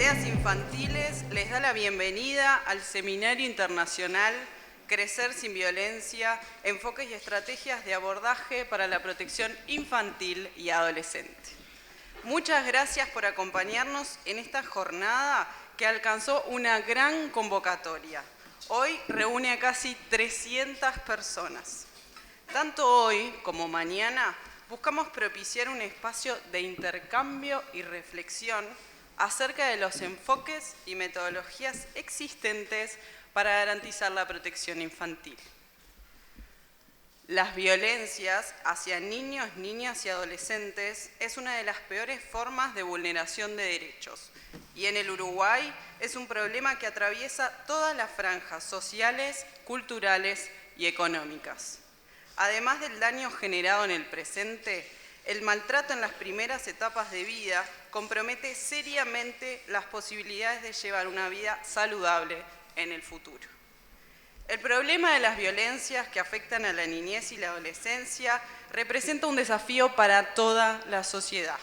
Aldeas Infantiles les da la bienvenida al Seminario Internacional Crecer sin Violencia, enfoques y estrategias de abordaje para la protección infantil y adolescente. Muchas gracias por acompañarnos en esta jornada que alcanzó una gran convocatoria. Hoy reúne a casi 300 personas. Tanto hoy como mañana buscamos propiciar un espacio de intercambio y reflexión acerca de los enfoques y metodologías existentes para garantizar la protección infantil. Las violencias hacia niños, niñas y adolescentes es una de las peores formas de vulneración de derechos y en el Uruguay es un problema que atraviesa todas las franjas sociales, culturales y económicas. Además del daño generado en el presente, el maltrato en las primeras etapas de vida compromete seriamente las posibilidades de llevar una vida saludable en el futuro. El problema de las violencias que afectan a la niñez y la adolescencia representa un desafío para toda la sociedad.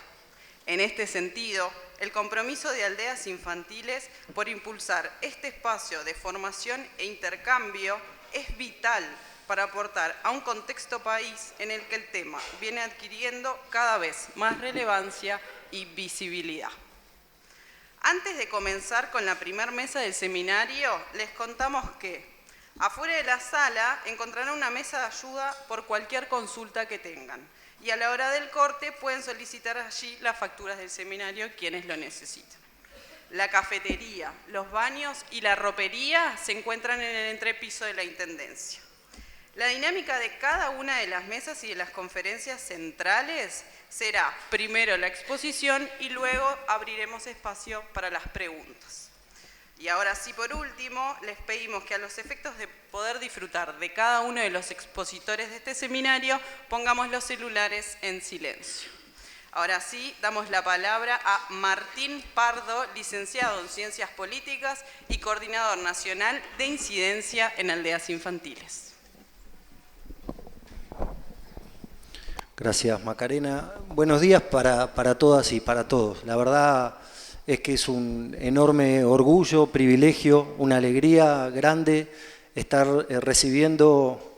En este sentido, el compromiso de Aldeas Infantiles por impulsar este espacio de formación e intercambio es vital para aportar a un contexto país en el que el tema viene adquiriendo cada vez más relevancia y visibilidad. Antes de comenzar con la primera mesa del seminario, les contamos que afuera de la sala encontrarán una mesa de ayuda por cualquier consulta que tengan y a la hora del corte pueden solicitar allí las facturas del seminario quienes lo necesitan. La cafetería, los baños y la ropería se encuentran en el entrepiso de la Intendencia. La dinámica de cada una de las mesas y de las conferencias centrales será primero la exposición y luego abriremos espacio para las preguntas. Y ahora sí, por último, les pedimos que a los efectos de poder disfrutar de cada uno de los expositores de este seminario, pongamos los celulares en silencio. Ahora sí, damos la palabra a Martín Pardo, licenciado en Ciencias Políticas y coordinador nacional de incidencia en aldeas infantiles. Gracias, Macarena. Buenos días para todas y para todos. La verdad es que es un enorme orgullo, privilegio, una alegría grande estar recibiendo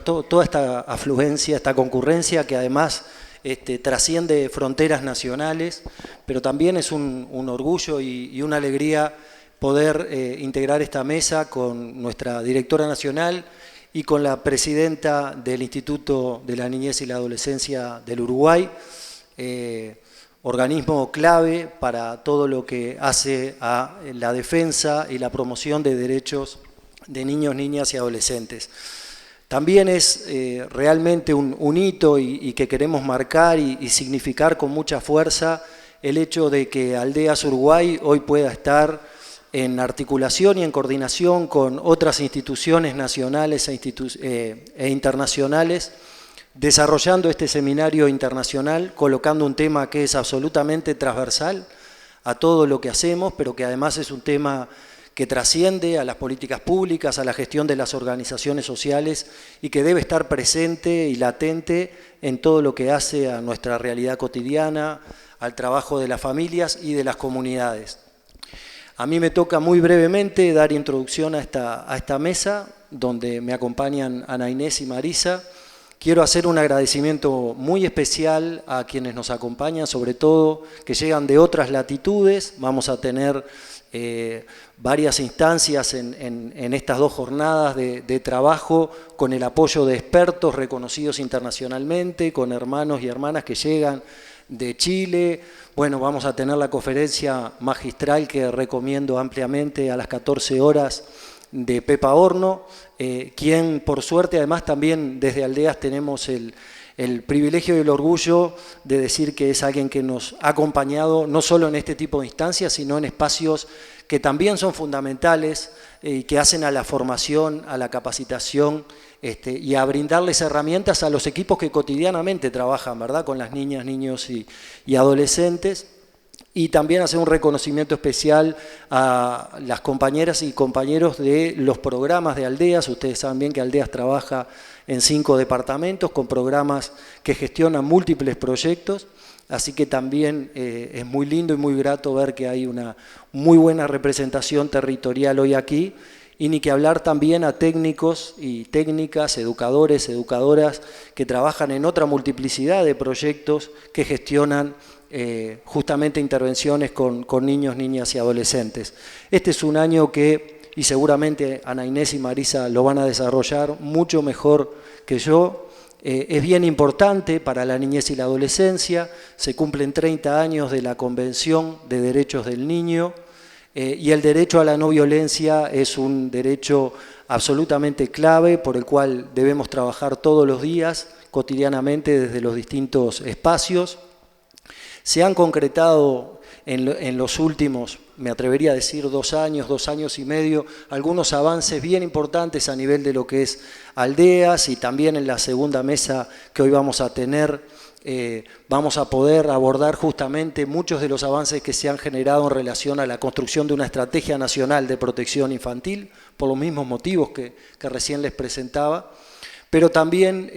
toda esta afluencia, esta concurrencia que además trasciende fronteras nacionales, pero también es un orgullo y una alegría poder integrar esta mesa con nuestra directora nacional y con la presidenta del Instituto de la Niñez y la Adolescencia del Uruguay, organismo clave para todo lo que hace a la defensa y la promoción de derechos de niños, niñas y adolescentes. También es realmente un hito y que queremos marcar y significar con mucha fuerza el hecho de que Aldeas Uruguay hoy pueda estar en articulación y en coordinación con otras instituciones nacionales e internacionales, desarrollando este seminario internacional, colocando un tema que es absolutamente transversal a todo lo que hacemos, pero que además es un tema que trasciende a las políticas públicas, a la gestión de las organizaciones sociales y que debe estar presente y latente en todo lo que hace a nuestra realidad cotidiana, al trabajo de las familias y de las comunidades. A mí me toca muy brevemente dar introducción a esta mesa, donde me acompañan Ana Inés y Marisa. Quiero hacer un agradecimiento muy especial a quienes nos acompañan, sobre todo que llegan de otras latitudes. Vamos a tener varias instancias en estas dos jornadas de trabajo con el apoyo de expertos reconocidos internacionalmente, con hermanos y hermanas que llegan de Chile. Bueno, vamos a tener la conferencia magistral que recomiendo ampliamente a las 14 horas de Pepa Horno, quien por suerte además también desde Aldeas tenemos el privilegio y el orgullo de decir que es alguien que nos ha acompañado no solo en este tipo de instancias, sino en espacios que también son fundamentales y que hacen a la formación, a la capacitación y a brindarles herramientas a los equipos que cotidianamente trabajan, ¿verdad?, con las niñas, niños y adolescentes. Y también hacer un reconocimiento especial a las compañeras y compañeros de los programas de Aldeas. Ustedes saben bien que Aldeas trabaja en 5 departamentos con programas que gestionan múltiples proyectos. así que también es muy lindo y muy grato ver que hay una muy buena representación territorial hoy aquí, y ni que hablar también a técnicos y técnicas, educadores, educadoras que trabajan en otra multiplicidad de proyectos que gestionan justamente intervenciones con niños, niñas y adolescentes. Este es un año que, y seguramente Ana Inés y Marisa lo van a desarrollar mucho mejor que yo, es bien importante para la niñez y la adolescencia. Se cumplen 30 años de la Convención de Derechos del Niño, y el derecho a la no violencia es un derecho absolutamente clave por el cual debemos trabajar todos los días, cotidianamente, desde los distintos espacios. Se han concretado en los últimos, me atrevería a decir, 2 años y medio, algunos avances bien importantes a nivel de lo que es aldeas, y también en la segunda mesa que hoy vamos a tener vamos a poder abordar justamente muchos de los avances que se han generado en relación a la construcción de una estrategia nacional de protección infantil, por los mismos motivos que recién les presentaba. Pero también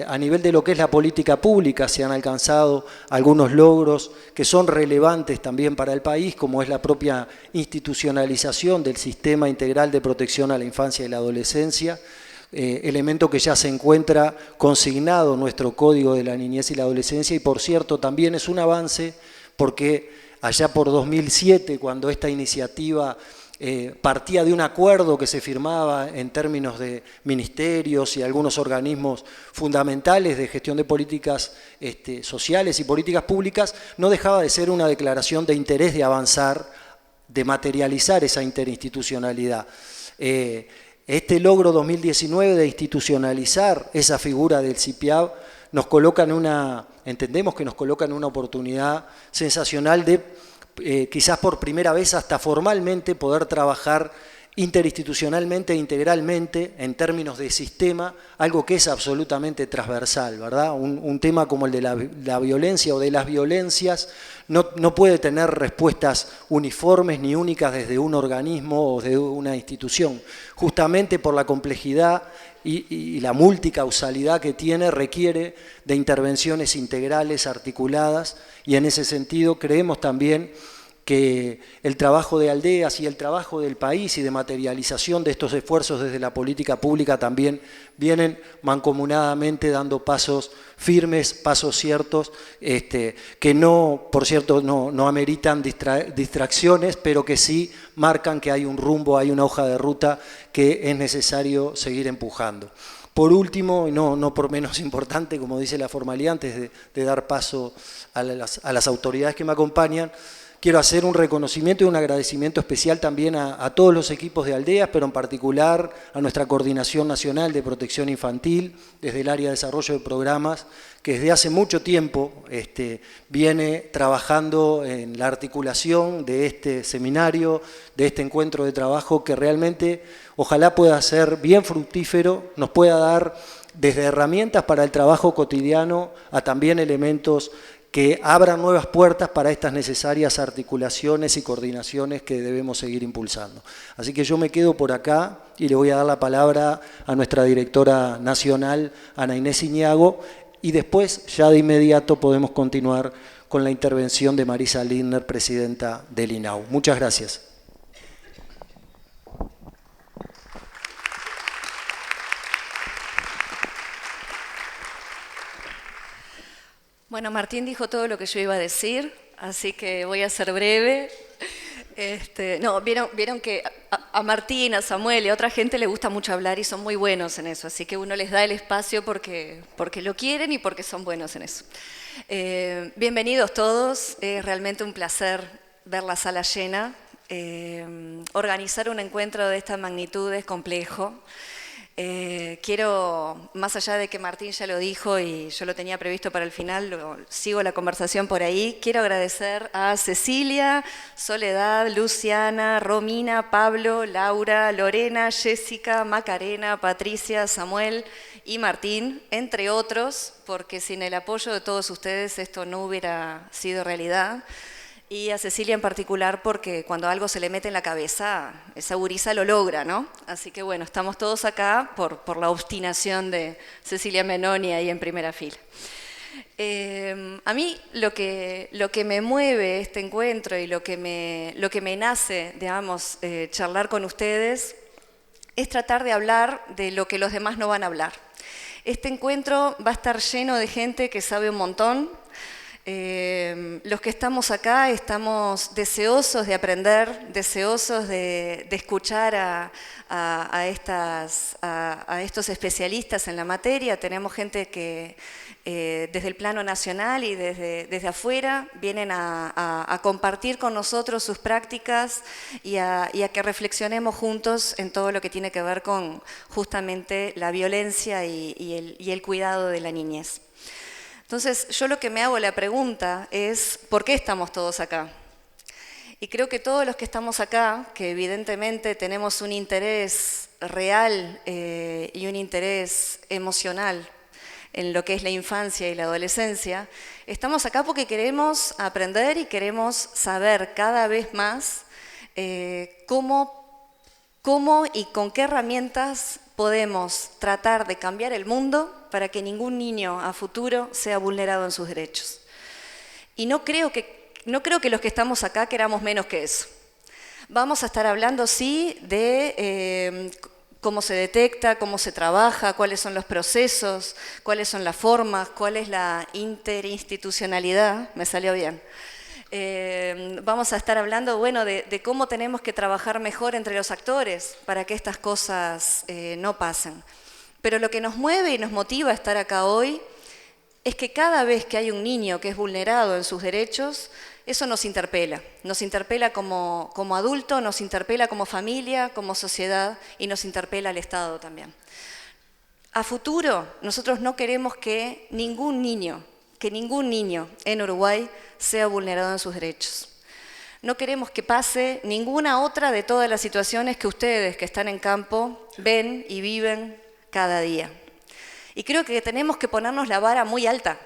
a nivel de lo que es la política pública se han alcanzado algunos logros que son relevantes también para el país, como es la propia institucionalización del Sistema Integral de Protección a la Infancia y la Adolescencia, elemento que ya se encuentra consignado en nuestro Código de la Niñez y la Adolescencia, y por cierto también es un avance porque allá por 2007, cuando esta iniciativa partía de un acuerdo que se firmaba en términos de ministerios y algunos organismos fundamentales de gestión de políticas sociales y políticas públicas, no dejaba de ser una declaración de interés de avanzar, de materializar esa interinstitucionalidad. Este logro 2019 de institucionalizar esa figura del CIPIAB nos coloca entendemos que nos coloca en una oportunidad sensacional de quizás por primera vez hasta formalmente poder trabajar interinstitucionalmente e integralmente en términos de sistema, algo que es absolutamente transversal, ¿verdad? Un tema como el de la violencia o de las violencias no puede tener respuestas uniformes ni únicas desde un organismo o de una institución. Justamente por la complejidad y la multicausalidad que tiene, requiere de intervenciones integrales, articuladas, y en ese sentido creemos también que el trabajo de aldeas y el trabajo del país y de materialización de estos esfuerzos desde la política pública también vienen mancomunadamente dando pasos firmes, pasos ciertos, que no, por cierto, no ameritan distracciones, pero que sí marcan que hay un rumbo, hay una hoja de ruta que es necesario seguir empujando. Por último, y no por menos importante, como dice la formalidad, antes de dar paso a las autoridades que me acompañan, quiero hacer un reconocimiento y un agradecimiento especial también a todos los equipos de aldeas, pero en particular a nuestra Coordinación Nacional de Protección Infantil, desde el área de desarrollo de programas, que desde hace mucho tiempo viene trabajando en la articulación de este seminario, de este encuentro de trabajo, que realmente ojalá pueda ser bien fructífero, nos pueda dar desde herramientas para el trabajo cotidiano a también elementos que abran nuevas puertas para estas necesarias articulaciones y coordinaciones que debemos seguir impulsando. Así que yo me quedo por acá y le voy a dar la palabra a nuestra directora nacional, Ana Inés Iñago, y después ya de inmediato podemos continuar con la intervención de Marisa Lindner, presidenta del INAU. Muchas gracias. Bueno, Martín dijo todo lo que yo iba a decir, así que voy a ser breve. Vieron que a Martín, a Samuel y a otra gente le gusta mucho hablar y son muy buenos en eso, así que uno les da el espacio porque lo quieren y porque son buenos en eso. Bienvenidos todos, es realmente un placer ver la sala llena. Organizar un encuentro de esta magnitud es complejo. Quiero, más allá de que Martín ya lo dijo y yo lo tenía previsto para el final, sigo la conversación por ahí, quiero agradecer a Cecilia, Soledad, Luciana, Romina, Pablo, Laura, Lorena, Jessica, Macarena, Patricia, Samuel y Martín, entre otros, porque sin el apoyo de todos ustedes esto no hubiera sido realidad. Y a Cecilia en particular porque cuando algo se le mete en la cabeza, esa gurisa lo logra, ¿no? Así que bueno, estamos todos acá por la obstinación de Cecilia Menoni ahí en primera fila. A mí lo que me mueve este encuentro y lo que me nace, digamos, charlar con ustedes es tratar de hablar de lo que los demás no van a hablar. Este encuentro va a estar lleno de gente que sabe un montón. Los que estamos acá estamos deseosos de aprender, deseosos de escuchar a estos especialistas en la materia. Tenemos gente que desde el plano nacional y desde afuera vienen a compartir con nosotros sus prácticas y a que reflexionemos juntos en todo lo que tiene que ver con justamente la violencia y el cuidado de la niñez. Entonces, yo lo que me hago la pregunta es, ¿por qué estamos todos acá? Y creo que todos los que estamos acá, que evidentemente tenemos un interés real y un interés emocional en lo que es la infancia y la adolescencia, estamos acá porque queremos aprender y queremos saber cada vez más cómo y con qué herramientas podemos tratar de cambiar el mundo para que ningún niño a futuro sea vulnerado en sus derechos. Y no creo que los que estamos acá queramos menos que eso. Vamos a estar hablando, sí, de cómo se detecta, cómo se trabaja, cuáles son los procesos, cuáles son las formas, cuál es la interinstitucionalidad, me salió bien. Vamos a estar hablando, bueno, de cómo tenemos que trabajar mejor entre los actores para que estas cosas no pasen. Pero lo que nos mueve y nos motiva a estar acá hoy es que cada vez que hay un niño que es vulnerado en sus derechos, eso nos interpela como adulto, nos interpela como familia, como sociedad y nos interpela al Estado también. A futuro, nosotros no queremos que ningún niño en Uruguay sea vulnerado en sus derechos. No queremos que pase ninguna otra de todas las situaciones que ustedes que están en campo ven y viven cada día. Y creo que tenemos que ponernos la vara muy alta,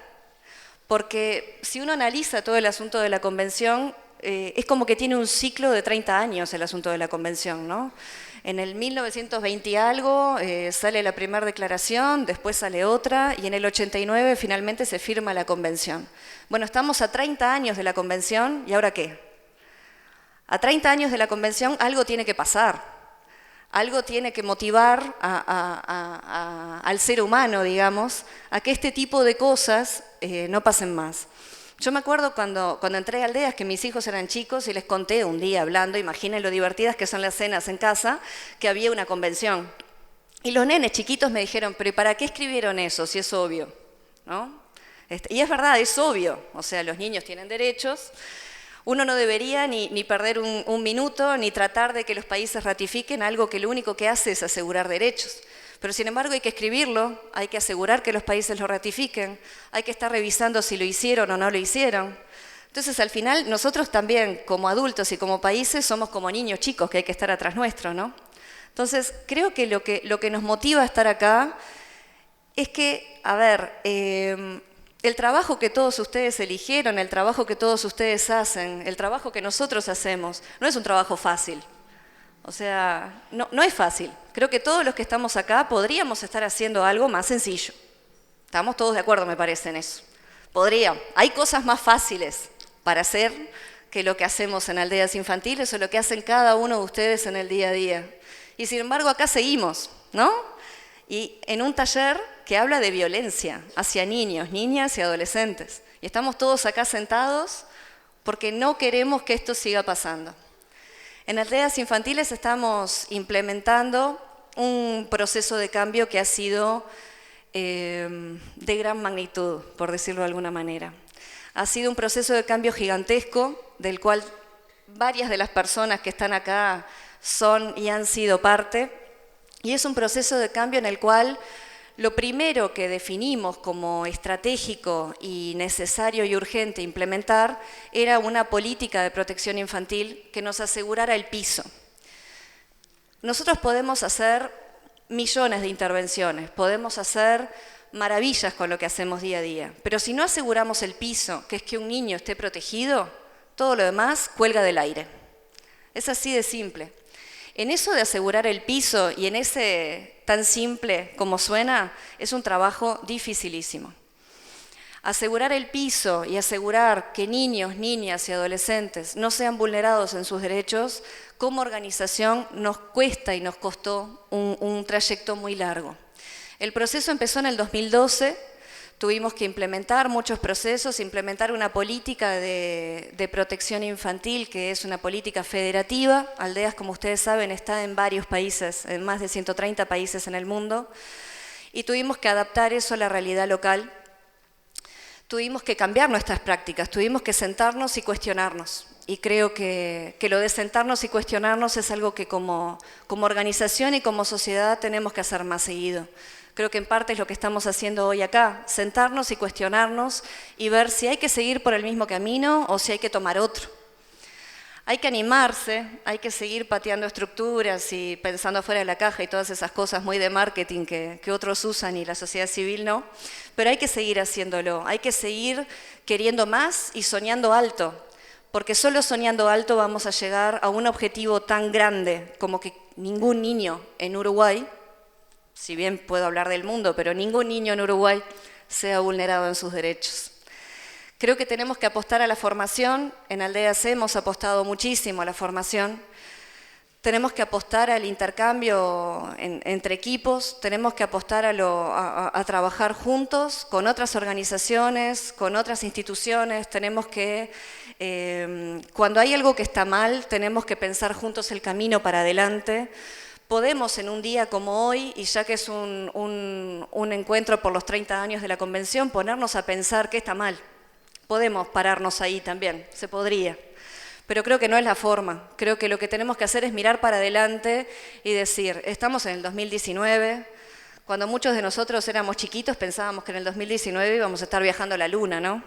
porque si uno analiza todo el asunto de la Convención, es como que tiene un ciclo de 30 años el asunto de la Convención, ¿no? En el 1920 y algo sale la primera declaración, después sale otra, y en el 89 finalmente se firma la Convención. Bueno, estamos a 30 años de la Convención, ¿y ahora qué? A 30 años de la Convención algo tiene que pasar. Algo tiene que motivar al ser humano, digamos, a que este tipo de cosas no pasen más. Yo me acuerdo cuando entré a Aldeas que mis hijos eran chicos y les conté un día hablando, imaginen lo divertidas que son las cenas en casa, que había una convención. Y los nenes chiquitos me dijeron, pero ¿para qué escribieron eso si es obvio? ¿No? Y es verdad, es obvio, o sea, los niños tienen derechos. Uno no debería ni perder un minuto, ni tratar de que los países ratifiquen algo que lo único que hace es asegurar derechos. Pero sin embargo hay que escribirlo, hay que asegurar que los países lo ratifiquen, hay que estar revisando si lo hicieron o no lo hicieron. Entonces al final nosotros también como adultos y como países somos como niños chicos que hay que estar atrás nuestro, ¿no? Entonces creo que lo que nos motiva a estar acá es que, a ver, el trabajo que todos ustedes eligieron, el trabajo que todos ustedes hacen, el trabajo que nosotros hacemos, no es un trabajo fácil. O sea, no es fácil. Creo que todos los que estamos acá podríamos estar haciendo algo más sencillo. Estamos todos de acuerdo, me parece, en eso. Podríamos. Hay cosas más fáciles para hacer que lo que hacemos en Aldeas Infantiles o lo que hacen cada uno de ustedes en el día a día. Y sin embargo, acá seguimos, ¿no? Y en un taller que habla de violencia hacia niños, niñas y adolescentes. Y estamos todos acá sentados porque no queremos que esto siga pasando. En Aldeas Infantiles estamos implementando un proceso de cambio que ha sido de gran magnitud, por decirlo de alguna manera. Ha sido un proceso de cambio gigantesco, del cual varias de las personas que están acá son y han sido parte, y es un proceso de cambio en el cual lo primero que definimos como estratégico y necesario y urgente implementar era una política de protección infantil que nos asegurara el piso. Nosotros podemos hacer millones de intervenciones, podemos hacer maravillas con lo que hacemos día a día, pero si no aseguramos el piso, que es que un niño esté protegido, todo lo demás cuelga del aire. Es así de simple. En eso de asegurar el piso y en ese tan simple como suena, es un trabajo dificilísimo. Asegurar el piso y asegurar que niños, niñas y adolescentes no sean vulnerados en sus derechos, como organización nos cuesta y nos costó un trayecto muy largo. El proceso empezó en el 2012, tuvimos que implementar muchos procesos, implementar una política de protección infantil que es una política federativa. Aldeas, como ustedes saben, está en varios países, en más de 130 países en el mundo, y tuvimos que adaptar eso a la realidad local. Tuvimos que cambiar nuestras prácticas, tuvimos que sentarnos y cuestionarnos. Y creo que lo de sentarnos y cuestionarnos es algo que como organización y como sociedad tenemos que hacer más seguido. Creo que en parte es lo que estamos haciendo hoy acá, sentarnos y cuestionarnos y ver si hay que seguir por el mismo camino o si hay que tomar otro. Hay que animarse, hay que seguir pateando estructuras y pensando fuera de la caja y todas esas cosas muy de marketing que otros usan y la sociedad civil no, pero hay que seguir haciéndolo, hay que seguir queriendo más y soñando alto, porque solo soñando alto vamos a llegar a un objetivo tan grande como que ningún niño en Uruguay, si bien puedo hablar del mundo, pero ningún niño en Uruguay sea vulnerado en sus derechos. Creo que tenemos que apostar a la formación. En Aldeas hemos apostado muchísimo a la formación. Tenemos que apostar al intercambio entre equipos, tenemos que apostar a trabajar juntos con otras organizaciones, con otras instituciones. Tenemos que, cuando hay algo que está mal, tenemos que pensar juntos el camino para adelante. Podemos en un día como hoy, y ya que es un encuentro por los 30 años de la Convención, ponernos a pensar qué está mal. Podemos pararnos ahí también, se podría, pero creo que no es la forma. Creo que lo que tenemos que hacer es mirar para adelante y decir, estamos en el 2019, cuando muchos de nosotros éramos chiquitos pensábamos que en el 2019 íbamos a estar viajando a la Luna, ¿no?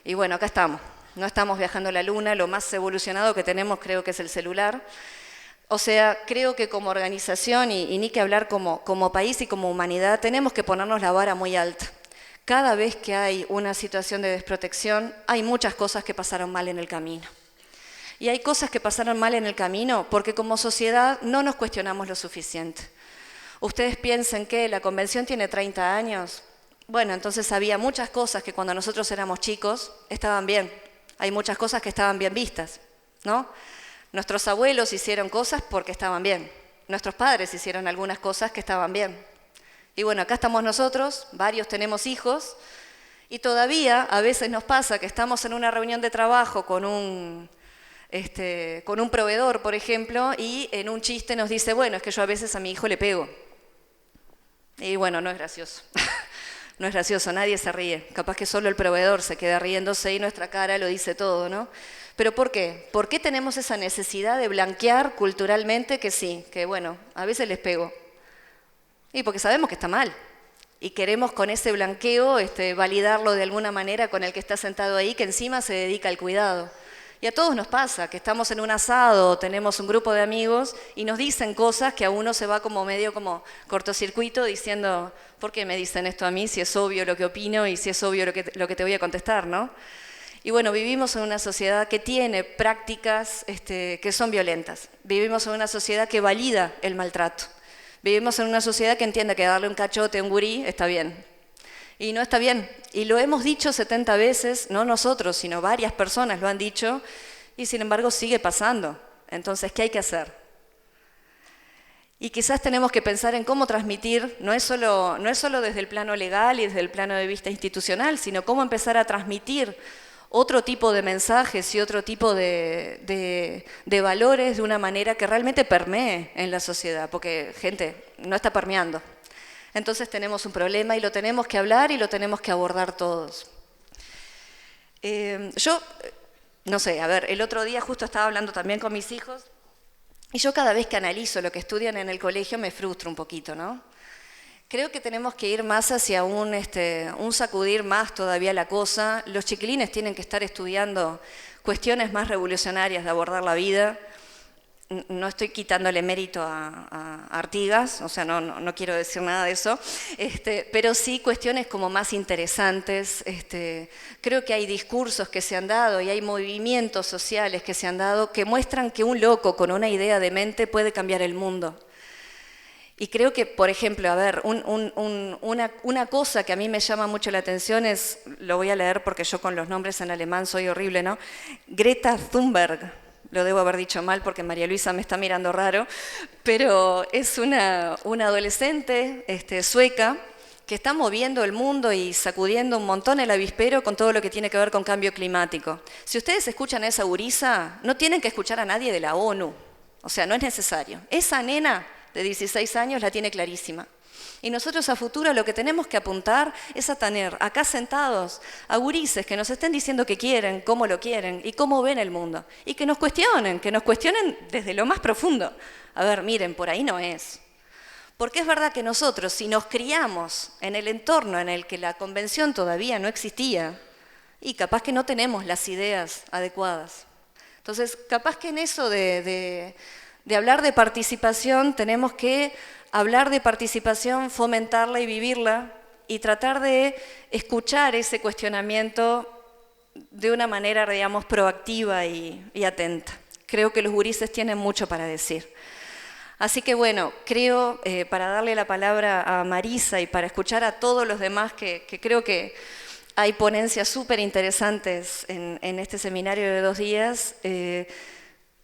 Y bueno, acá estamos, no estamos viajando a la Luna, lo más evolucionado que tenemos creo que es el celular. O sea, creo que como organización, y ni que hablar como país y como humanidad, tenemos que ponernos la vara muy alta. Cada vez que hay una situación de desprotección, hay muchas cosas que pasaron mal en el camino. Y hay cosas que pasaron mal en el camino porque como sociedad no nos cuestionamos lo suficiente. Ustedes piensen que la Convención tiene 30 años. Bueno, entonces había muchas cosas que cuando nosotros éramos chicos estaban bien. Hay muchas cosas que estaban bien vistas, ¿no? Nuestros abuelos hicieron cosas porque estaban bien. Nuestros padres hicieron algunas cosas que estaban bien. Y bueno, acá estamos nosotros, varios tenemos hijos, y todavía a veces nos pasa que estamos en una reunión de trabajo con un proveedor, por ejemplo, y en un chiste nos dice, bueno, es que yo a veces a mi hijo le pego. Y bueno, no es gracioso. No es gracioso, nadie se ríe. Capaz que solo el proveedor se queda riéndose y nuestra cara lo dice todo, ¿no? ¿Pero por qué? ¿Por qué tenemos esa necesidad de blanquear culturalmente que sí, que bueno, a veces les pego? Y porque sabemos que está mal. Y queremos con ese blanqueo validarlo de alguna manera con el que está sentado ahí, que encima se dedica al cuidado. Y a todos nos pasa, que estamos en un asado, tenemos un grupo de amigos y nos dicen cosas que a uno se va como medio como cortocircuito diciendo, ¿por qué me dicen esto a mí si es obvio lo que opino y si es obvio lo que te voy a contestar, ¿no? Y bueno, vivimos en una sociedad que tiene prácticas que son violentas. Vivimos en una sociedad que valida el maltrato. Vivimos en una sociedad que entiende que darle un cachote a un gurí está bien. Y no está bien. Y lo hemos dicho 70 veces, no nosotros, sino varias personas lo han dicho, y sin embargo sigue pasando. Entonces, ¿qué hay que hacer? Y quizás tenemos que pensar en cómo transmitir, no es solo desde el plano legal y desde el plano de vista institucional, sino cómo empezar a transmitir otro tipo de mensajes y otro tipo de valores de una manera que realmente permee en la sociedad, porque, gente, no está permeando. Entonces tenemos un problema y lo tenemos que hablar y lo tenemos que abordar todos. Yo, no sé, a ver, el otro día justo estaba hablando también con mis hijos y yo cada vez que analizo lo que estudian en el colegio me frustro un poquito, ¿no? Creo que tenemos que ir más hacia un sacudir más todavía la cosa. Los chiquilines tienen que estar estudiando cuestiones más revolucionarias de abordar la vida. No estoy quitándole mérito a Artigas, o sea, no quiero decir nada de eso, pero sí cuestiones como más interesantes. Creo que hay discursos que se han dado y hay movimientos sociales que se han dado que muestran que un loco con una idea de mente puede cambiar el mundo. Y creo que, por ejemplo, a ver, una cosa que a mí me llama mucho la atención es, lo voy a leer porque yo con los nombres en alemán soy horrible, ¿no? Greta Thunberg, lo debo haber dicho mal porque María Luisa me está mirando raro, pero es una adolescente sueca que está moviendo el mundo y sacudiendo un montón el avispero con todo lo que tiene que ver con cambio climático. Si ustedes escuchan a esa gurisa, no tienen que escuchar a nadie de la ONU, o sea, no es necesario. Esa nena de 16 años la tiene clarísima. Y nosotros a futuro lo que tenemos que apuntar es a tener acá sentados a gurises que nos estén diciendo qué quieren, cómo lo quieren y cómo ven el mundo. Y que nos cuestionen desde lo más profundo. A ver, miren, por ahí no es. Porque es verdad que nosotros, si nos criamos en el entorno en el que la convención todavía no existía, y capaz que no tenemos las ideas adecuadas. Entonces, capaz que en eso de hablar de participación, tenemos que hablar de participación, fomentarla y vivirla, y tratar de escuchar ese cuestionamiento de una manera, digamos, proactiva y atenta. Creo que los gurises tienen mucho para decir. Así que bueno, creo, para darle la palabra a Marisa y para escuchar a todos los demás, que creo que hay ponencias súper interesantes en este seminario de 2 días,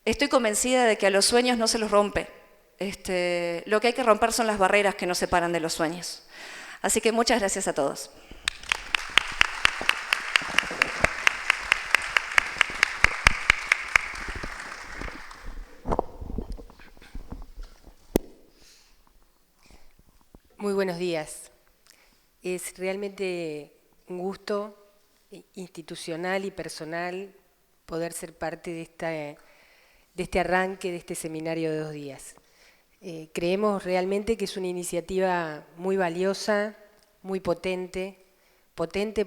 estoy convencida de que a los sueños no se los rompe. Lo que hay que romper son las barreras que nos separan de los sueños. Así que muchas gracias a todos. Muy buenos días. Es realmente un gusto institucional y personal poder ser parte de este arranque, de este seminario de 2 días. Creemos realmente que es una iniciativa muy valiosa, muy potente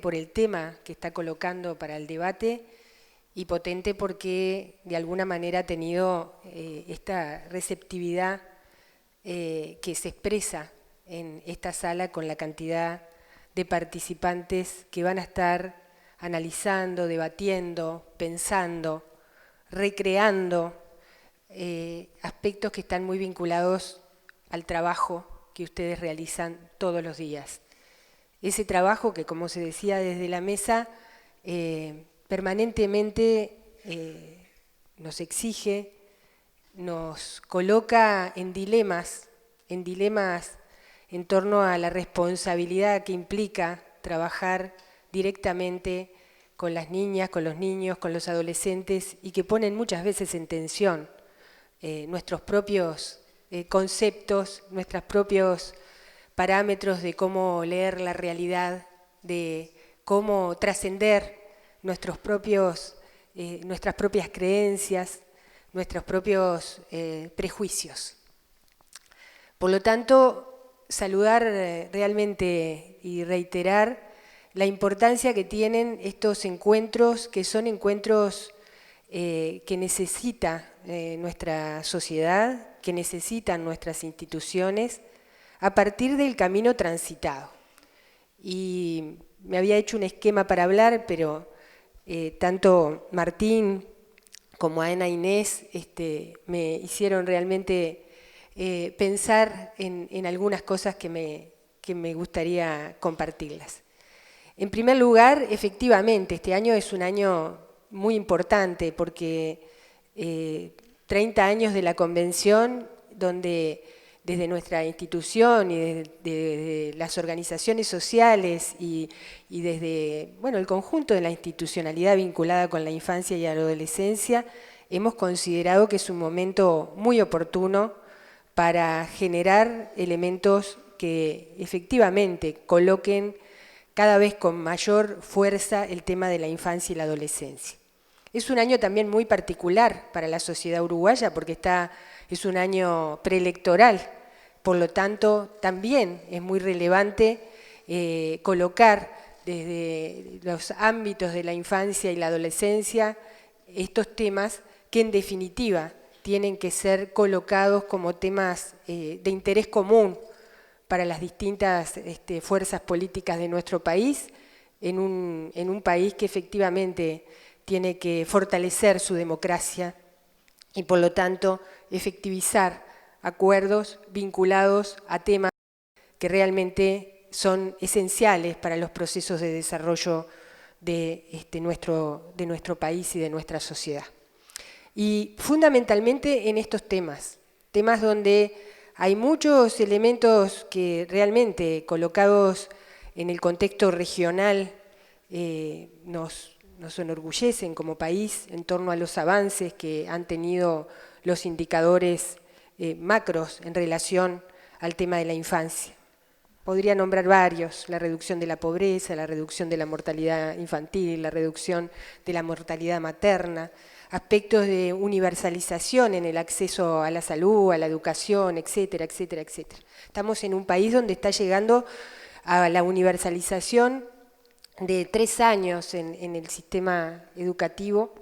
por el tema que está colocando para el debate y potente porque de alguna manera ha tenido esta receptividad que se expresa en esta sala con la cantidad de participantes que van a estar analizando, debatiendo, pensando, recreando aspectos que están muy vinculados al trabajo que ustedes realizan todos los días. Ese trabajo que, como se decía desde la mesa, permanentemente nos exige, nos coloca en dilemas en torno a la responsabilidad que implica trabajar directamente con las niñas, con los niños, con los adolescentes y que ponen muchas veces en tensión nuestros propios conceptos, nuestros propios parámetros de cómo leer la realidad, de cómo trascender nuestras propias creencias, nuestros propios prejuicios. Por lo tanto, saludar realmente y reiterar la importancia que tienen estos encuentros, que son encuentros que necesita nuestra sociedad, que necesitan nuestras instituciones, a partir del camino transitado. Y me había hecho un esquema para hablar, pero tanto Martín como Ana Inés me hicieron realmente pensar en algunas cosas que me gustaría compartirlas. En primer lugar, efectivamente, este año es un año muy importante porque 30 años de la Convención, donde desde nuestra institución y desde las organizaciones sociales y desde el conjunto de la institucionalidad vinculada con la infancia y la adolescencia, hemos considerado que es un momento muy oportuno para generar elementos que efectivamente coloquen cada vez con mayor fuerza el tema de la infancia y la adolescencia. Es un año también muy particular para la sociedad uruguaya porque es un año preelectoral, por lo tanto también es muy relevante colocar desde los ámbitos de la infancia y la adolescencia estos temas que en definitiva tienen que ser colocados como temas de interés común para las distintas fuerzas políticas de nuestro país, en un país que efectivamente tiene que fortalecer su democracia y por lo tanto efectivizar acuerdos vinculados a temas que realmente son esenciales para los procesos de desarrollo de nuestro país y de nuestra sociedad. Y fundamentalmente en estos temas donde hay muchos elementos que realmente colocados en el contexto regional nos enorgullecen como país en torno a los avances que han tenido los indicadores macros en relación al tema de la infancia. Podría nombrar varios: la reducción de la pobreza, la reducción de la mortalidad infantil, la reducción de la mortalidad materna, aspectos de universalización en el acceso a la salud, a la educación, etcétera, etcétera, etcétera. Estamos en un país donde está llegando a la universalización de 3 años en el sistema educativo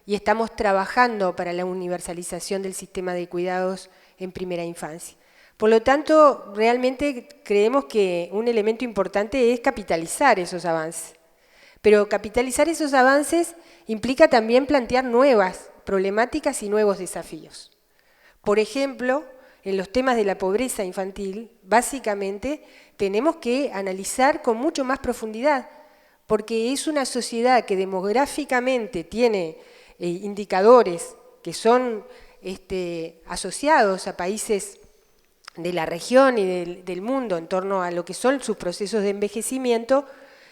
y estamos trabajando para la universalización del sistema de cuidados en primera infancia. Por lo tanto, realmente creemos que un elemento importante es capitalizar esos avances. Pero capitalizar esos avances implica también plantear nuevas problemáticas y nuevos desafíos. Por ejemplo, en los temas de la pobreza infantil, básicamente tenemos que analizar con mucho más profundidad, porque es una sociedad que demográficamente tiene indicadores que son asociados a países de la región y del mundo en torno a lo que son sus procesos de envejecimiento,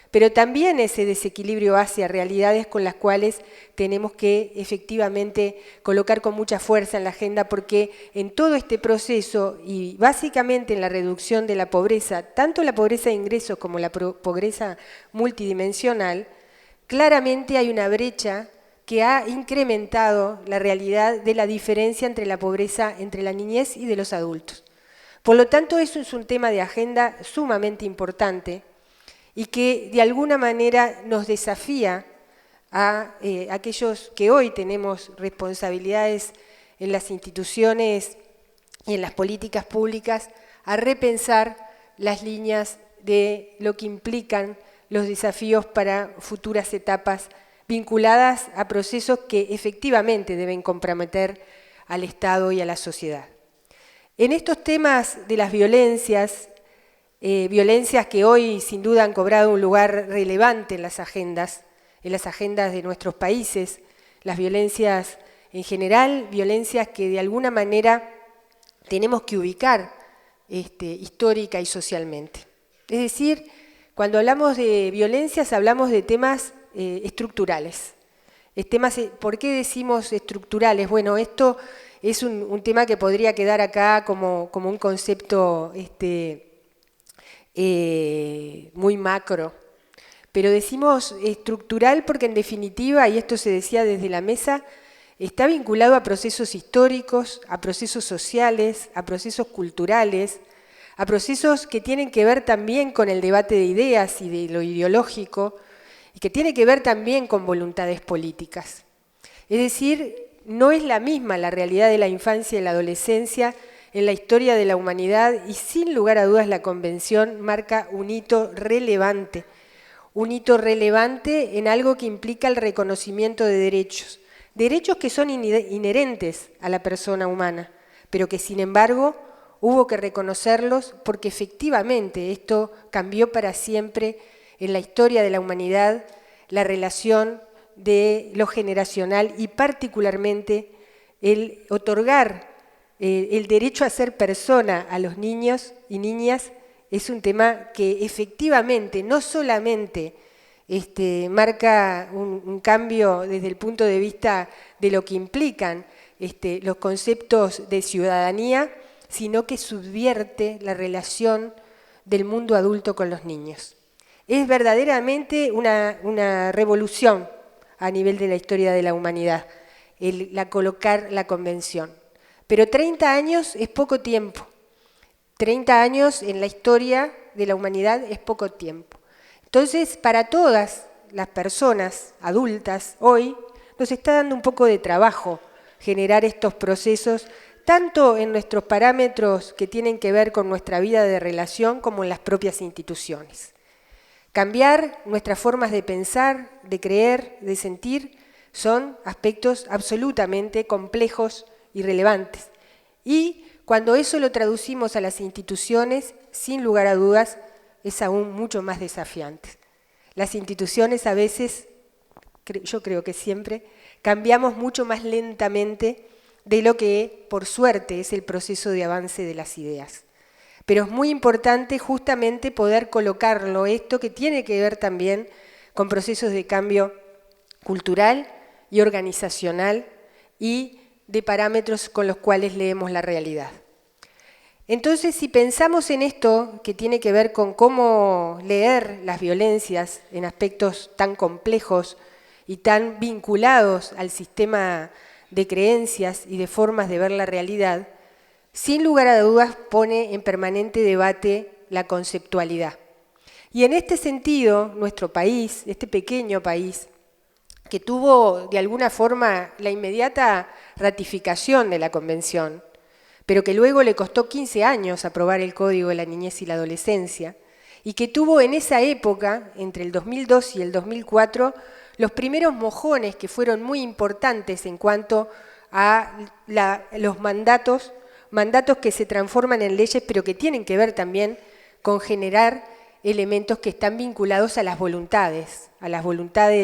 pero también ese desequilibrio hacia realidades con las cuales tenemos que efectivamente colocar con mucha fuerza en la agenda, porque en todo este proceso y básicamente en la reducción de la pobreza, tanto la pobreza de ingresos como la pobreza multidimensional, claramente hay una brecha que ha incrementado la realidad de la diferencia entre la pobreza entre la niñez y de los adultos. Por lo tanto, eso es un tema de agenda sumamente importante y que de alguna manera nos desafía a aquellos que hoy tenemos responsabilidades en las instituciones y en las políticas públicas a repensar las líneas de lo que implican los desafíos para futuras etapas vinculadas a procesos que efectivamente deben comprometer al Estado y a la sociedad. En estos temas de las violencias que hoy sin duda han cobrado un lugar relevante en las agendas de nuestros países, las violencias en general, violencias que de alguna manera tenemos que ubicar histórica y socialmente. Es decir, cuando hablamos de violencias hablamos de temas estructurales. ¿Por qué decimos estructurales? Bueno, esto es un tema que podría quedar acá como un concepto muy macro, pero decimos estructural porque en definitiva, y esto se decía desde la mesa, está vinculado a procesos históricos, a procesos sociales, a procesos culturales, a procesos que tienen que ver también con el debate de ideas y de lo ideológico, y que tiene que ver también con voluntades políticas. Es decir, no es la misma la realidad de la infancia y la adolescencia en la historia de la humanidad y sin lugar a dudas la Convención marca un hito relevante en algo que implica el reconocimiento de derechos que son inherentes a la persona humana, pero que sin embargo hubo que reconocerlos porque efectivamente esto cambió para siempre en la historia de la humanidad la relación de lo generacional y particularmente el otorgar el derecho a ser persona a los niños y niñas es un tema que efectivamente no solamente marca un cambio desde el punto de vista de lo que implican los conceptos de ciudadanía, sino que subvierte la relación del mundo adulto con los niños. Es verdaderamente una revolución a nivel de la historia de la humanidad, colocar la Convención. Pero 30 años es poco tiempo. 30 años en la historia de la humanidad es poco tiempo. Entonces, para todas las personas adultas hoy, nos está dando un poco de trabajo generar estos procesos, tanto en nuestros parámetros que tienen que ver con nuestra vida de relación, como en las propias instituciones. Cambiar nuestras formas de pensar, de creer, de sentir, son aspectos absolutamente complejos y relevantes. Y cuando eso lo traducimos a las instituciones, sin lugar a dudas, es aún mucho más desafiante. Las instituciones a veces, yo creo que siempre, cambiamos mucho más lentamente de lo que, por suerte, es el proceso de avance de las ideas. Pero es muy importante justamente poder colocarlo, esto que tiene que ver también con procesos de cambio cultural y organizacional y de parámetros con los cuales leemos la realidad. Entonces, si pensamos en esto, que tiene que ver con cómo leer las violencias en aspectos tan complejos y tan vinculados al sistema de creencias y de formas de ver la realidad, sin lugar a dudas pone en permanente debate la conceptualidad. Y en este sentido, nuestro país, este pequeño país, que tuvo de alguna forma la inmediata ratificación de la Convención, pero que luego le costó 15 años aprobar el Código de la Niñez y la Adolescencia, y que tuvo en esa época, entre el 2002 y el 2004, los primeros mojones que fueron muy importantes en cuanto a los mandatos que se transforman en leyes, pero que tienen que ver también con generar elementos que están vinculados a las voluntades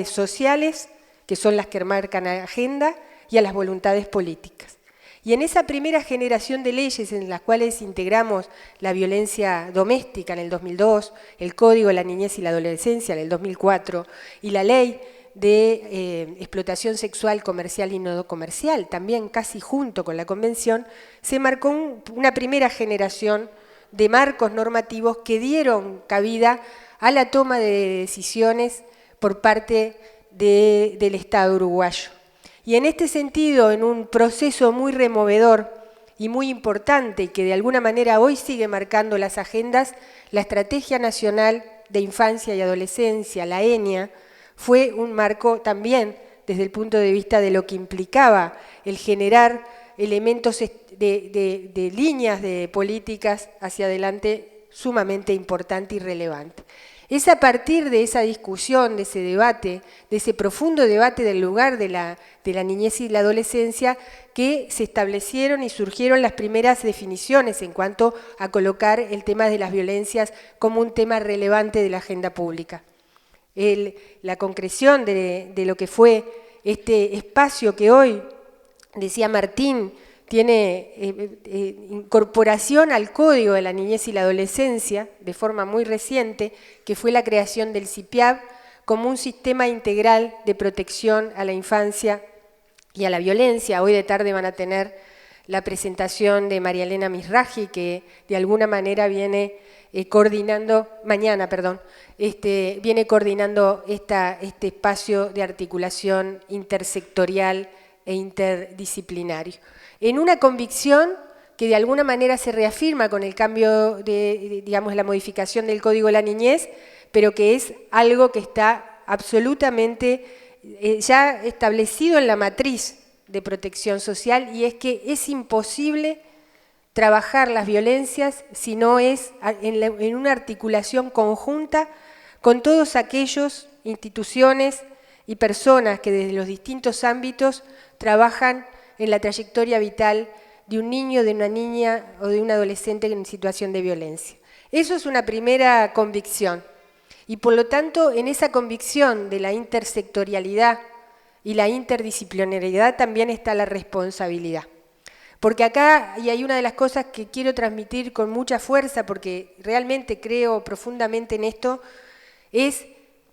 sociales, que son las que marcan la agenda, y a las voluntades políticas. Y en esa primera generación de leyes en las cuales integramos la violencia doméstica en el 2002, el Código de la Niñez y la Adolescencia en el 2004 y la Ley de Explotación Sexual Comercial y No Comercial, también casi junto con la Convención, se marcó una primera generación de marcos normativos que dieron cabida a la toma de decisiones por parte del Estado uruguayo. Y en este sentido, en un proceso muy removedor y muy importante, y que de alguna manera hoy sigue marcando las agendas, la Estrategia Nacional de Infancia y Adolescencia, la ENIA, fue un marco también desde el punto de vista de lo que implicaba el generar elementos de líneas de políticas hacia adelante sumamente importante y relevante. Es a partir de esa discusión, de ese debate, de ese profundo debate del lugar de la niñez y la adolescencia, que se establecieron y surgieron las primeras definiciones en cuanto a colocar el tema de las violencias como un tema relevante de la agenda pública. La concreción de lo que fue este espacio que hoy, decía Martín, tiene incorporación al Código de la Niñez y la Adolescencia de forma muy reciente, que fue la creación del CIPIAB como un sistema integral de protección a la infancia y a la violencia. Hoy de tarde van a tener la presentación de María Elena Misraji, que de alguna manera viene coordinando, viene coordinando este espacio de articulación intersectorial e interdisciplinario. En una convicción que de alguna manera se reafirma con el cambio digamos, la modificación del Código de la Niñez, pero que es algo que está absolutamente ya establecido en la matriz de protección social, y es que es imposible trabajar las violencias si no es en una articulación conjunta con todos aquellos instituciones y personas que desde los distintos ámbitos trabajan en la trayectoria vital de un niño, de una niña o de un adolescente en situación de violencia. Eso es una primera convicción. Y por lo tanto, en esa convicción de la intersectorialidad y la interdisciplinariedad también está la responsabilidad. Porque acá, y hay una de las cosas que quiero transmitir con mucha fuerza, porque realmente creo profundamente en esto, es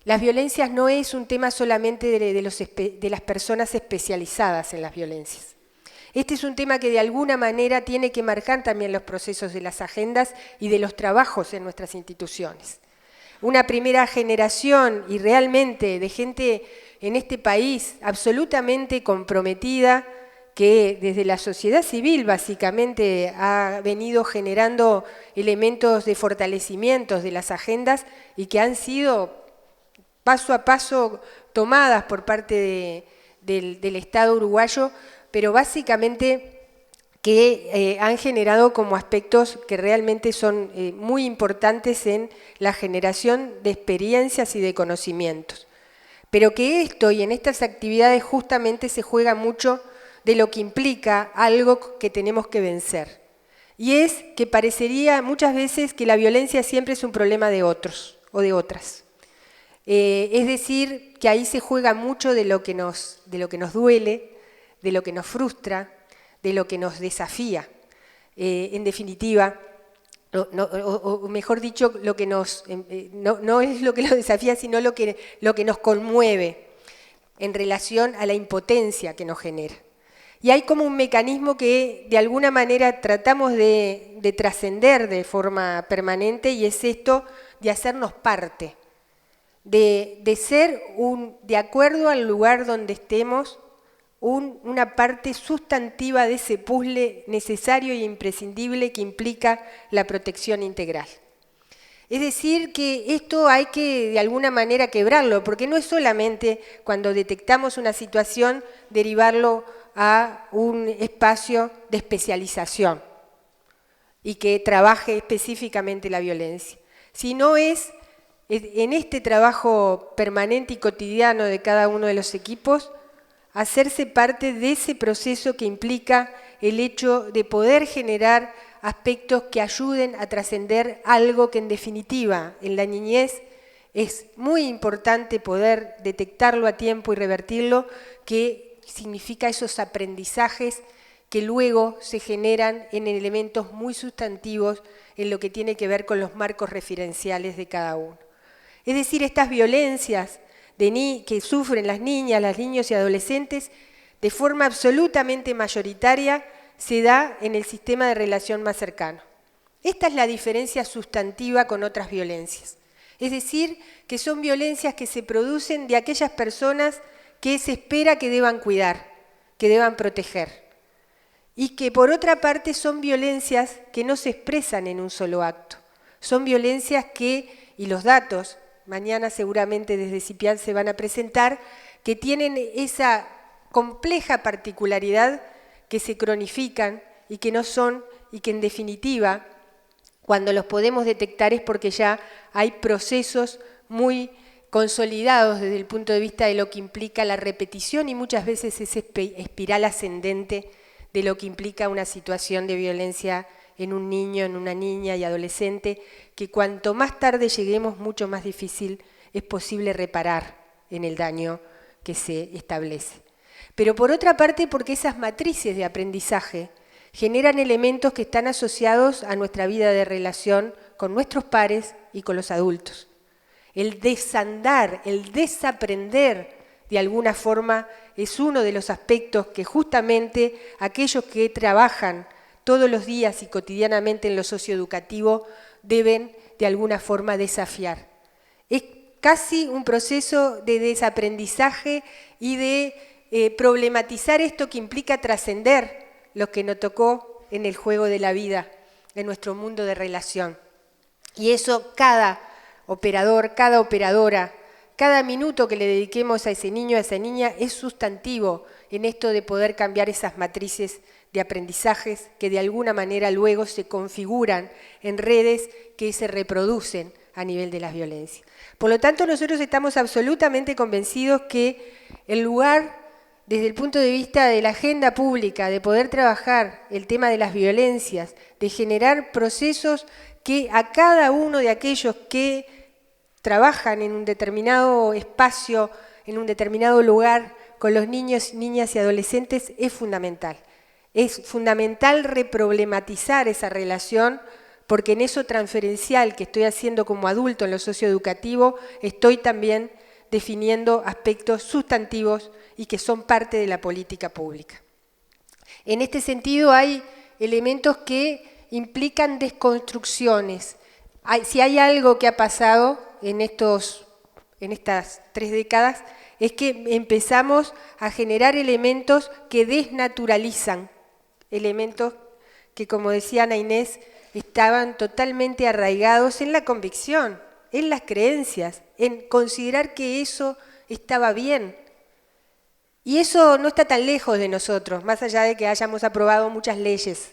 las violencias no es un tema solamente de las personas especializadas en las violencias. Este es un tema que de alguna manera tiene que marcar también los procesos de las agendas y de los trabajos en nuestras instituciones. Una primera generación y realmente de gente en este país absolutamente comprometida, que desde la sociedad civil básicamente ha venido generando elementos de fortalecimientos de las agendas y que han sido paso a paso tomadas por parte del Estado uruguayo, pero básicamente que han generado como aspectos que realmente son muy importantes en la generación de experiencias y de conocimientos. Pero que esto y en estas actividades justamente se juega mucho de lo que implica algo que tenemos que vencer. y es que parecería muchas veces que la violencia siempre es un problema de otros o de otras. Es decir, que ahí se juega mucho de lo que nos duele, de lo que nos frustra, de lo que nos desafía. En definitiva, o mejor dicho, lo que no es lo que nos desafía, sino lo que nos conmueve en relación a la impotencia que nos genera. Y hay como un mecanismo que de alguna manera tratamos de trascender de forma permanente, y es esto de hacernos parte, de ser, de acuerdo al lugar donde estemos, una parte sustantiva de ese puzzle necesario e imprescindible que implica la protección integral. Es decir, que esto hay que de alguna manera quebrarlo, porque no es solamente cuando detectamos una situación derivarlo a un espacio de especialización y que trabaje específicamente la violencia, sino es en este trabajo permanente y cotidiano de cada uno de los equipos hacerse parte de ese proceso que implica el hecho de poder generar aspectos que ayuden a trascender algo que en definitiva en la niñez es muy importante poder detectarlo a tiempo y revertirlo, que significa esos aprendizajes que luego se generan en elementos muy sustantivos en lo que tiene que ver con los marcos referenciales de cada uno. Es decir, estas violencias que sufren las niñas, los niños y adolescentes, de forma absolutamente mayoritaria, se da en el sistema de relación más cercano. Esta es la diferencia sustantiva con otras violencias. Es decir, que son violencias que se producen de aquellas personas que se espera que deban cuidar, que deban proteger. Y que por otra parte son violencias que no se expresan en un solo acto. Son violencias que, y los datos, mañana seguramente desde CIPIAN se van a presentar, que tienen esa compleja particularidad que se cronifican y que no son, y que en definitiva, cuando los podemos detectar es porque ya hay procesos muy consolidados desde el punto de vista de lo que implica la repetición y muchas veces esa espiral ascendente de lo que implica una situación de violencia en un niño, en una niña y adolescente, que cuanto más tarde lleguemos, mucho más difícil es posible reparar en el daño que se establece. Pero por otra parte, porque esas matrices de aprendizaje generan elementos que están asociados a nuestra vida de relación con nuestros pares y con los adultos. El desandar, el desaprender, de alguna forma, es uno de los aspectos que justamente aquellos que trabajan todos los días y cotidianamente en lo socioeducativo deben de alguna forma desafiar. Es casi un proceso de desaprendizaje y de problematizar esto que implica trascender lo que nos tocó en el juego de la vida, en nuestro mundo de relación. Y eso cada operador, cada operadora, cada minuto que le dediquemos a ese niño, a esa niña, es sustantivo en esto de poder cambiar esas matrices de aprendizajes que de alguna manera luego se configuran en redes que se reproducen a nivel de las violencias. Por lo tanto, nosotros estamos absolutamente convencidos que el lugar, desde el punto de vista de la agenda pública, de poder trabajar el tema de las violencias, de generar procesos que a cada uno de aquellos que trabajan en un determinado espacio, en un determinado lugar, con los niños, niñas y adolescentes, es fundamental. Es fundamental reproblematizar esa relación, porque en eso transferencial que estoy haciendo como adulto en lo socioeducativo, estoy también definiendo aspectos sustantivos y que son parte de la política pública. En este sentido hay elementos que implican desconstrucciones. Si hay algo que ha pasado en estas 3 décadas, es que empezamos a generar elementos que desnaturalizan, elementos que, como decía Ana Inés, estaban totalmente arraigados en la convicción, en las creencias, en considerar que eso estaba bien. Y eso no está tan lejos de nosotros, más allá de que hayamos aprobado muchas leyes.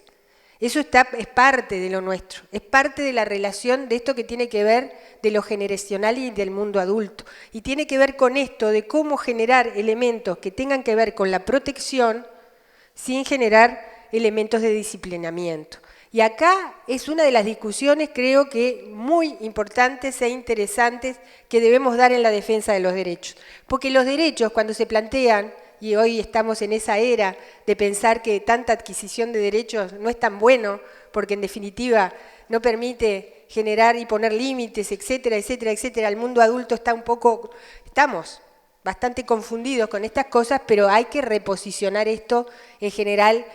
Eso es parte de lo nuestro, es parte de la relación de esto que tiene que ver de lo generacional y del mundo adulto. Y tiene que ver con esto de cómo generar elementos que tengan que ver con la protección sin generar elementos de disciplinamiento. Y acá es una de las discusiones, creo que muy importantes e interesantes que debemos dar en la defensa de los derechos. Porque los derechos, cuando se plantean, y hoy estamos en esa era de pensar que tanta adquisición de derechos no es tan bueno, porque en definitiva no permite generar y poner límites, etcétera, etcétera, etcétera. El mundo adulto estamos bastante confundidos con estas cosas, pero hay que reposicionar esto en general,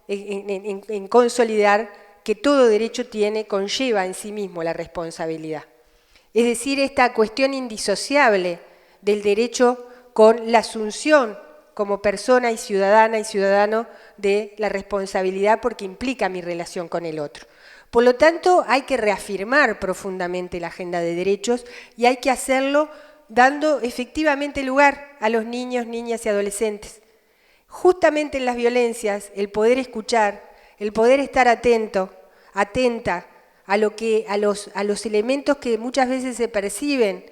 en consolidar que todo derecho conlleva en sí mismo la responsabilidad. Es decir, esta cuestión indisociable del derecho con la asunción como persona y ciudadano de la responsabilidad porque implica mi relación con el otro. Por lo tanto, hay que reafirmar profundamente la agenda de derechos y hay que hacerlo dando efectivamente lugar a los niños, niñas y adolescentes. Justamente en las violencias, el poder escuchar, el poder estar atenta a los elementos que muchas veces se perciben,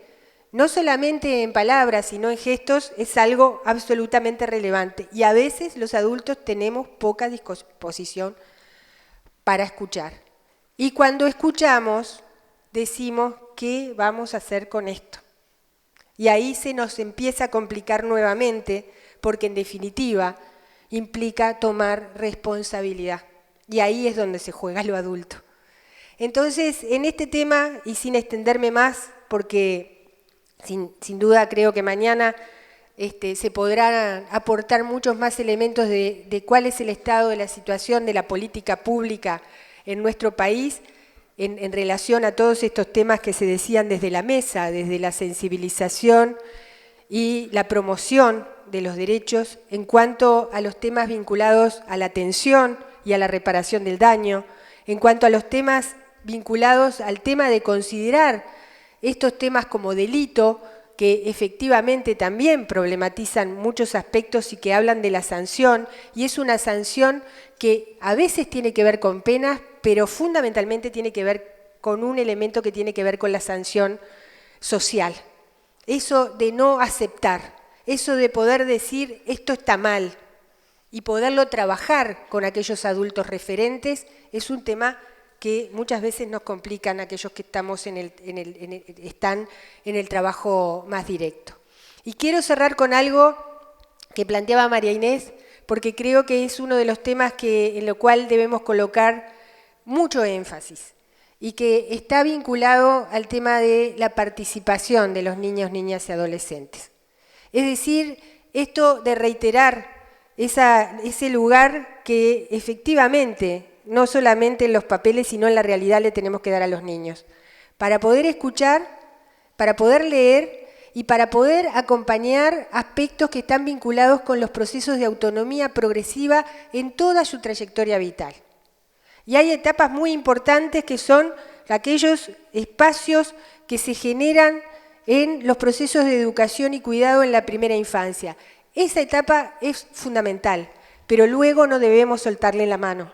no solamente en palabras, sino en gestos, es algo absolutamente relevante. Y a veces los adultos tenemos poca disposición para escuchar. Y cuando escuchamos, decimos, ¿qué vamos a hacer con esto? Y ahí se nos empieza a complicar nuevamente, porque en definitiva implica tomar responsabilidad. Y ahí es donde se juega lo adulto. Entonces, en este tema, y sin extenderme más, porque sin duda creo que mañana se podrán aportar muchos más elementos de cuál es el estado de la situación de la política pública en nuestro país en relación a todos estos temas que se decían desde la mesa, desde la sensibilización y la promoción de los derechos en cuanto a los temas vinculados a la atención y a la reparación del daño, en cuanto a los temas vinculados al tema de considerar estos temas como delito, que efectivamente también problematizan muchos aspectos y que hablan de la sanción, y es una sanción que a veces tiene que ver con penas, pero fundamentalmente tiene que ver con un elemento que tiene que ver con la sanción social. Eso de no aceptar, eso de poder decir esto está mal y poderlo trabajar con aquellos adultos referentes es un tema que muchas veces nos complican aquellos que estamos están en el trabajo más directo. Y quiero cerrar con algo que planteaba María Inés, porque creo que es uno de los temas en lo cual debemos colocar mucho énfasis y que está vinculado al tema de la participación de los niños, niñas y adolescentes. Es decir, esto de reiterar ese lugar que efectivamente no solamente en los papeles, sino en la realidad le tenemos que dar a los niños, para poder escuchar, para poder leer y para poder acompañar aspectos que están vinculados con los procesos de autonomía progresiva en toda su trayectoria vital. Y hay etapas muy importantes que son aquellos espacios que se generan en los procesos de educación y cuidado en la primera infancia. Esa etapa es fundamental, pero luego no debemos soltarle la mano.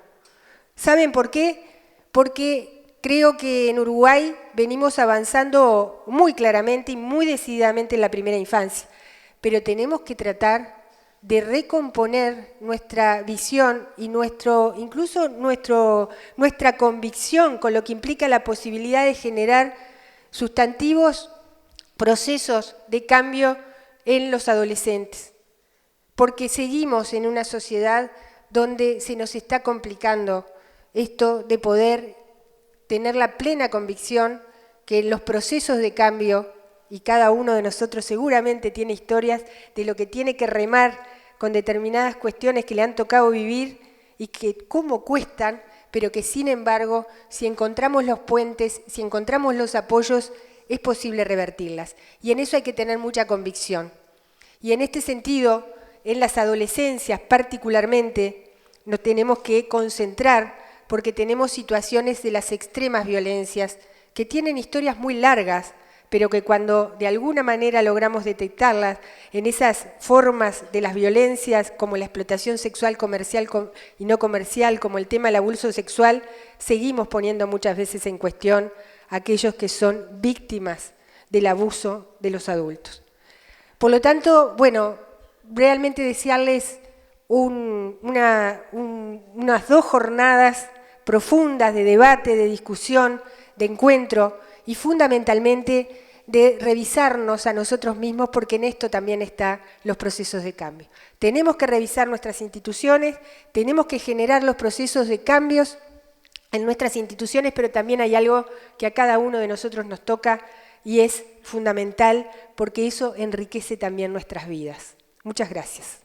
¿Saben por qué? Porque creo que en Uruguay venimos avanzando muy claramente y muy decididamente en la primera infancia, pero tenemos que tratar de recomponer nuestra visión y incluso nuestra convicción con lo que implica la posibilidad de generar sustantivos procesos de cambio en los adolescentes, porque seguimos en una sociedad donde se nos está complicando esto de poder tener la plena convicción que los procesos de cambio, y cada uno de nosotros seguramente tiene historias de lo que tiene que remar con determinadas cuestiones que le han tocado vivir y que cómo cuestan, pero que sin embargo, si encontramos los puentes, si encontramos los apoyos, es posible revertirlas. Y en eso hay que tener mucha convicción. Y en este sentido, en las adolescencias particularmente, nos tenemos que concentrar porque tenemos situaciones de las extremas violencias que tienen historias muy largas, pero que cuando de alguna manera logramos detectarlas en esas formas de las violencias como la explotación sexual comercial y no comercial, como el tema del abuso sexual, seguimos poniendo muchas veces en cuestión a aquellos que son víctimas del abuso de los adultos. Por lo tanto, bueno, realmente desearles unas 2 jornadas profundas de debate, de discusión, de encuentro y fundamentalmente de revisarnos a nosotros mismos, porque en esto también están los procesos de cambio. Tenemos que revisar nuestras instituciones, tenemos que generar los procesos de cambios en nuestras instituciones, pero también hay algo que a cada uno de nosotros nos toca y es fundamental porque eso enriquece también nuestras vidas. Muchas gracias.